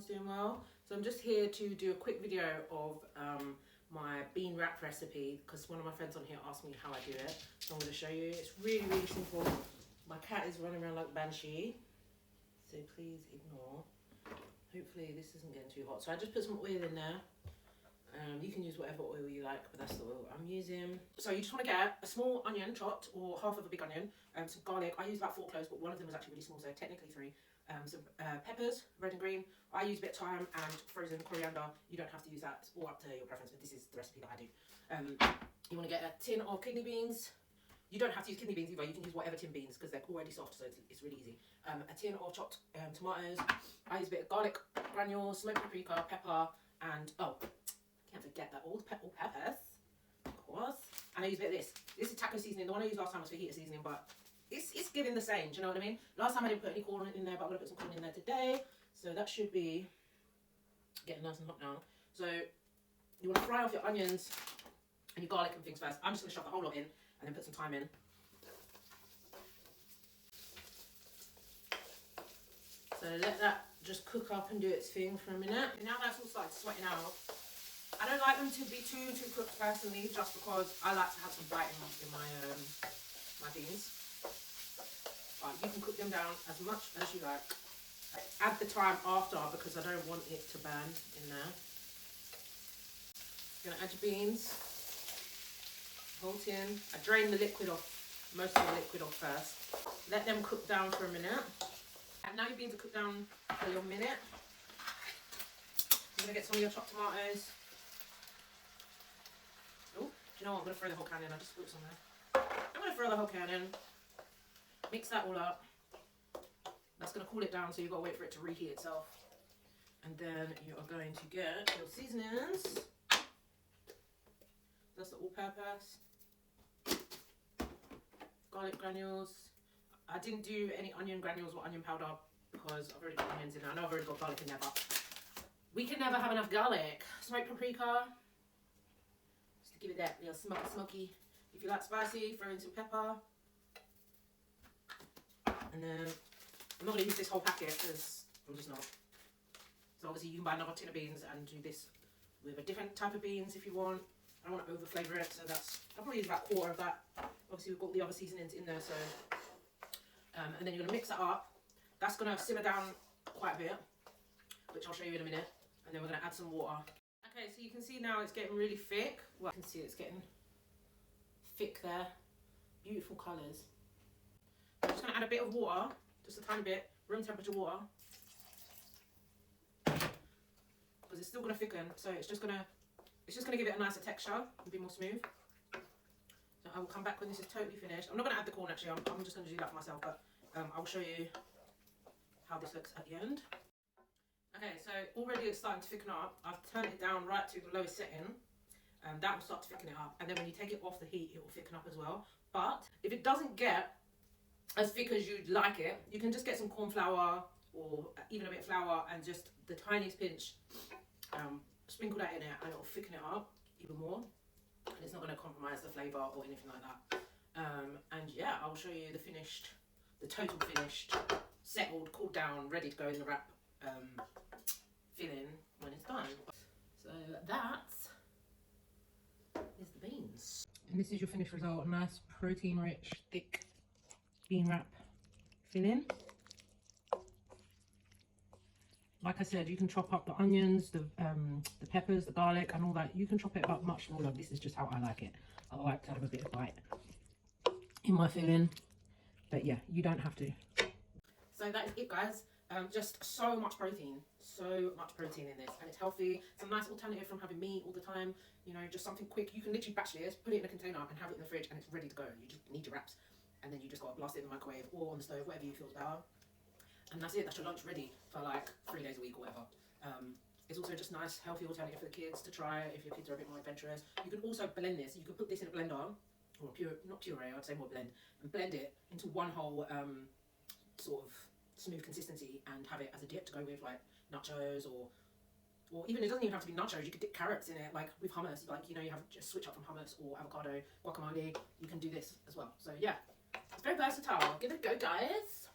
everyone's doing well. So I'm just here to do a quick video of my bean wrap recipe because one of my friends on here asked me how I do it. So I'm going to show you. It's really, really simple. My cat is running around like a banshee, so please ignore. Hopefully this isn't getting too hot. So I just put some oil in there. You can use whatever oil you like, but that's the oil I'm using. So you just want to get a small onion chopped, or half of a big onion, some garlic. I use about 4 cloves, but one of them was actually really small, so technically 3. Some peppers, red and green. I use a bit of thyme and frozen coriander. You don't have to use that, it's all up to your preference, but this is the recipe that I do. You want to get a tin of kidney beans. You don't have to use kidney beans either, you can use whatever tin beans because they're already soft, so it's really easy. A tin of chopped tomatoes. I use a bit of garlic granules, smoked paprika, pepper, and can't forget that all peppers, of course. And I use a bit of this. This is taco seasoning. The one I used last time was fajita seasoning, but it's giving the same. Do you know what I mean? Last time I didn't put any corn in there, but I'm gonna put some corn in there today. So that should be getting nice and hot now. So you want to fry off your onions and your garlic and things first. I'm just gonna shove the whole lot in and then put some thyme in. So let that just cook up and do its thing for a minute. And now that's all started sweating out. I don't like them to be too cooked personally, just because I like to have some bite in my my beans. But you can cook them down as much as you like. Add the thyme after because I don't want it to burn in there. You're gonna add your beans, whole tin. I drain the liquid off, most of the liquid off first. Let them cook down for a minute. And now your beans are cooked down for a minute. You're gonna get some of your chopped tomatoes. Oh, do you know what? I'm going to throw the whole can in. I just put some there. I'm going to throw the whole can in. Mix that all up. That's going to cool it down, so you've got to wait for it to reheat itself. And then you are going to get your seasonings. That's the all-purpose. Garlic granules. I didn't do any onion granules or onion powder because I've already got onions in there. I know I've already got garlic in there, but we can never have enough garlic. Smoked paprika. Just to give it that little smoky. If you like spicy, throw in some pepper. And then I'm not going to use this whole packet because I'm just not. So obviously you can buy another tin of beans and do this with a different type of beans if you want. I don't want to over flavour it, so I'll probably use about a quarter of that. Obviously we've got the other seasonings in there, so and then you're going to mix that up. That's going to simmer down quite a bit, which I'll show you in a minute. And then we're going to add some water. Okay, so you can see now it's getting really thick. Well, you can see it's getting thick there. Beautiful colours. I'm just going to add a bit of water, just a tiny bit, room temperature water. Because it's still going to thicken, so it's just going to give it a nicer texture and be more smooth. So I will come back when this is totally finished. I'm not going to add the corn actually, I'm just going to do that for myself, but I'll show you how this looks at the end. Okay, so already it's starting to thicken up. I've turned it down right to the lowest setting. That will start to thicken it up. And then when you take it off the heat, it will thicken up as well. But if it doesn't get as thick as you'd like it, you can just get some corn flour or even a bit of flour and just the tiniest pinch, sprinkle that in it and it will thicken it up even more. And it's not going to compromise the flavour or anything like that. And yeah, I'll show you the total finished, settled, cooled down, ready to go in the wrap filling when it's done. So that is the beans. And this is your finished result, a nice protein rich, thick bean wrap filling. Like I said, you can chop up the onions, the peppers, the garlic and all that. You can chop it up much smaller. This is just how I like it. I like to have a bit of bite in my filling. But yeah, you don't have to. So that is it, guys. Just so much protein in this, and it's healthy. It's a nice alternative from having meat all the time. You know, just something quick. You can literally batch this, put it in a container and have it in the fridge and it's ready to go. You just need your wraps and then you just got to blast it in the microwave or on the stove, whatever you feel is better. And that's it, that's your lunch ready for like 3 days a week or whatever. It's also just nice, healthy alternative for the kids to try if your kids are a bit more adventurous. You can also blend this. You can put this in a blender, or not puree, I'd say more blend, and blend it into one whole sort of smooth consistency and have it as a dip to go with like nachos or even, it doesn't even have to be nachos, you could dip carrots in it, like with hummus, like, you know, you have just switch up from hummus or avocado, guacamole, you can do this as well. So yeah, it's very versatile. Give it a go, guys.